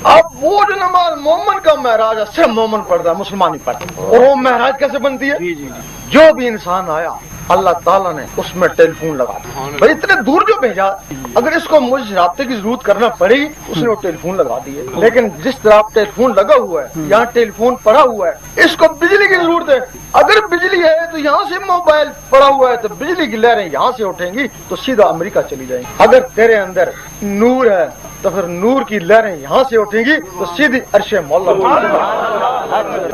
अब वो जो नमाज मोमन का महराज है सिर्फ मोमन पढ़ता है, मुसलमान ही पढ़ता। और वो महराज कैसे बनती है? जो भी इंसान आया अल्लाह ताला ने उसमें टेलीफोन लगा दिया। भाई इतने दूर जो भेजा, अगर इसको मुझे रास्ते की जरूरत करना पड़ेगी उसने वो टेलीफोन लगा दिए। लेकिन जिस तरह टेलीफोन लगा हुआ है, यहाँ टेलीफोन पड़ा हुआ है, इसको बिजली की जरूरत है। अगर बिजली है तो यहाँ से मोबाइल पड़ा हुआ है तो बिजली की लहरें यहाँ से उठेंगी तो सीधा अमेरिका चली जाएंगी। अगर तेरे अंदर नूर है तो फिर नूर की लहरें यहाँ से उठेंगी तो सीधी अर्शे मौला।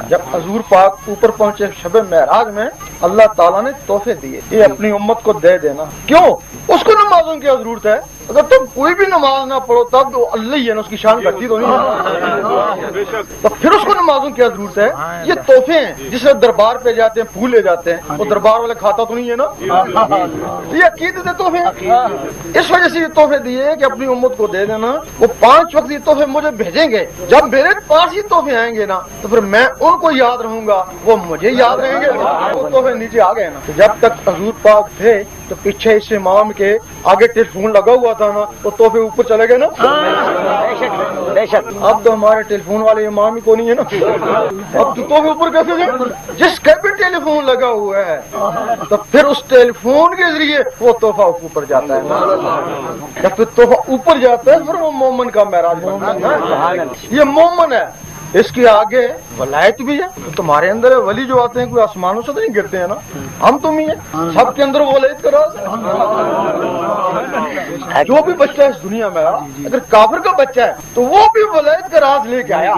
जब हजूर पाक ऊपर पहुंचे शबे महराज में, अल्लाह ताला ने तोहफे दिए, ये अपनी उम्मत को दे देना। क्यों? उसको नमाजों की जरूरत है। अगर तुम कोई भी नमाज ना पढ़ो तब तो अल्लाह ही है ना, उसकी शान घटती तो नहीं है, तो फिर उसको नमाजों की जरूरत है। ये तोहफे हैं जिसे दरबार पे जाते हैं, फूल ले जाते हैं, वो दरबार वाले खाता तो नहीं है ना, ये अकीदत है तोहफे। इस वजह से ये तोहफे दिए कि अपनी उम्मत को दे देना। वो 5 वक्त ये तोहफे मुझे भेजेंगे, जब मेरे पास ये तोहफे आएंगे ना तो फिर मैं उनको याद रहूंगा, वो मुझे याद रहेंगे। वो तोहफे नीचे आ गए ना, तो जब तक हजूर पाक थे तो पीछे इस इमाम के आगे टेलीफोन लगा हुआ था ना, तो तोहफे ऊपर चले गए ना। अब तो हमारे टेलीफोन वाले इमाम ही को नहीं है ना, अब तो तोहफे ऊपर कैसे जाए? जिसका भी टेलीफोन लगा हुआ है तो फिर उस टेलीफोन के जरिए वो तोहफा ऊपर जाता है ना। जब फिर तोहफा ऊपर जाता है फिर वो मोमन का महराज बनता है। ये मोमन है, इसके आगे वलायत भी है। तो तुम्हारे अंदर वली जो आते हैं कोई आसमानों से तो नहीं गिरते हैं ना, हम तुम ही है, सबके अंदर वलायत का राज है। जो भी बच्चा है इस दुनिया में, अगर काफिर का बच्चा है तो वो भी वलायत का राज लेके आया।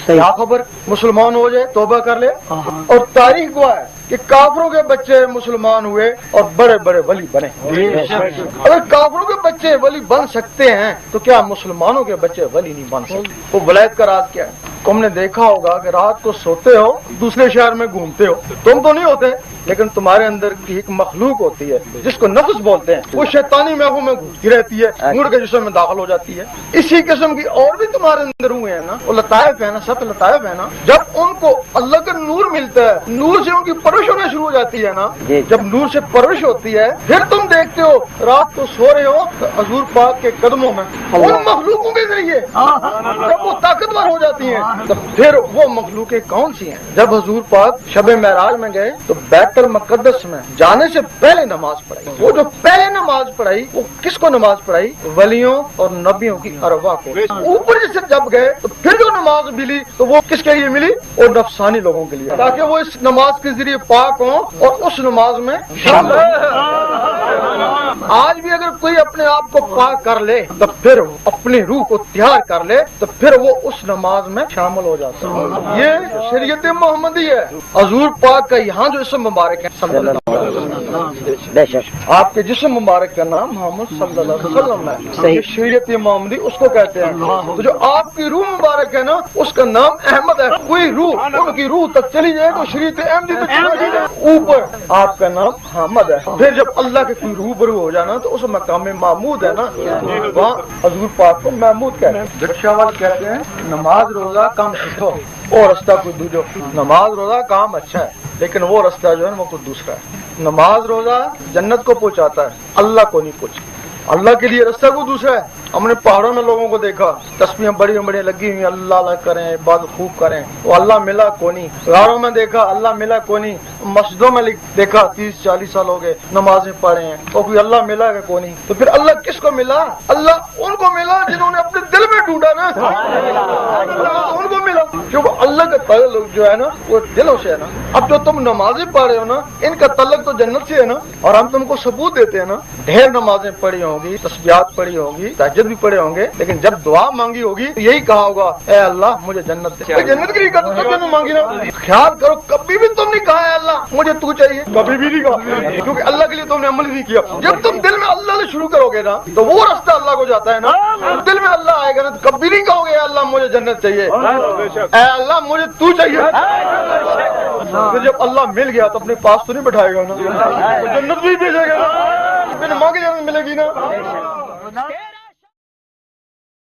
क्या खबर, मुसलमान हो जाए तौबा कर ले, और तारीख हुआ है कि काफिरों के बच्चे मुसलमान हुए और बड़े बड़े वली बने। अगर काफिरों के बच्चे वली बन सकते हैं तो क्या मुसलमानों के बच्चे वली नहीं बन सकते? वो वलायत का राज क्या है? तुमने देखा होगा कि रात को सोते हो, दूसरे शहर में घूमते हो, तुम तो नहीं होते, लेकिन तुम्हारे अंदर की एक मखलूक होती है जिसको नफ्स बोलते हैं, वो शैतानी महबूब में घुसती रहती है, नूर के जिस्म में दाखिल हो जाती है। इसी किस्म की और भी तुम्हारे अंदर हुए हैं ना, वो लतायफ है ना, सब लतायफ है ना। जब उनको अल्लाह का नूर मिलता है, नूर से उनकी परवरिश होना शुरू हो जाती है ना, जब नूर से परवरिश होती है फिर तुम देखते हो रात को सो रहे हो तो हजूर पाक के कदमों में उन मखलूकों के जरिए जब वो ताकतवर हो जाती है तो फिर वो मखलूकें कौन सी हैं? जब हजूर पाक शबे महराज में गए तो बैतुल मुक़द्दस में जाने से पहले नमाज पढ़ाई। वो जो पहले नमाज पढ़ाई वो किसको नमाज पढ़ाई? वलियों और नबियों की अरवा को। ऊपर से जब गए तो फिर जो नमाज मिली तो वो किसके लिए मिली? और नफसानी लोगों के लिए, ताकि वो इस नमाज के जरिए पाक हो और उस नमाज में शामिल। आज भी अगर कोई अपने आप को पाक कर ले तो फिर अपनी रूह को तैयार कर ले तो फिर वो उस नमाज में शामिल हो जाता है। ये शरीयत मोहम्मदी है। हजूर पाक का यहाँ जो इसम मुबारक है आपके जिस्म मुबारक का नाम मोहम्मद सल्लल्लाहु अलैहि वसल्लम है, ये शरीयत मोहम्मदी उसको कहते हैं। तो जो आपकी रूह मुबारक है ना उसका नाम अहमद है। कोई रूह उनकी रूह तक चली जाए तो शरीयत अहमदी तक चली जाए, ऊपर आपका नाम अहमद है। फिर जब अल्लाह के कोई रूबरू हो जाना तो उस मकाम में महमूद है ना, वहाँ हजूर पाक को महमूद कहते हैं। रिक्शा वाले कहते हैं नमाज रोजा काम सीखो और रास्ता कोई दूजो। नमाज रोजा काम अच्छा है लेकिन वो रास्ता जो है वो कुछ दूसरा है। नमाज रोजा जन्नत को पहुंचाता है, अल्लाह को नहीं पहुंचा। अल्लाह के लिए रास्ता को दूसरा है। हमने पहाड़ों में लोगों को देखा, तस्बीहें बड़ी बड़ी लगी हुई, अल्लाह अल्लाह करें, इबादत खूब करें, वो अल्लाह मिला को नहीं। गारों में देखा अल्लाह मिला को नहीं। मस्जिदों में देखा 30-40 साल हो गए नमाजें पढ़े हैं और कोई अल्लाह मिला है को नहीं। तो फिर अल्लाह किसको मिला? अल्लाह उनको मिला जिन्होंने अपने दिल में ढूंढा ना, उनको मिला। क्योंकि अल्लाह का ताल्लुक जो है ना वो दिलों से है ना। अब जो तुम नमाजें पढ़ रहे हो ना इनका ताल्लुक तो जन्नत से है ना, और हम तुमको सबूत देते हैं ना। ढेर नमाजें पढ़ी होगी, तस्बीहात पढ़ी होगी, तहज्जुद भी पढ़े होंगे, लेकिन जब दुआ मांगी होगी तो यही कहा होगा ए अल्लाह मुझे जन्नत दे। जन्नत के लिए कहा तो जन्नत मांगी ना। ख्याल करो कभी भी तुमने कहा है अल्लाह मुझे तू चाहिए, कभी भी नहीं कहा, क्योंकि अल्लाह के लिए तुमने अमल नहीं किया। जब तुम दिल में अल्लाह से शुरू करोगे ना तो वो रास्ता अल्लाह को जाता है ना। दिल में अल्लाह आएगा ना तो कभी नहीं कहोगे अल्लाह मुझे जन्नत चाहिए, ए अल्लाह मुझे तू चाहिए। फिर जब अल्लाह मिल गया तो अपने पास तो नहीं बैठाएगा ना, जन्नत भी भेजेगा ना, फिर मांगे जन्नत मिलेगी ना।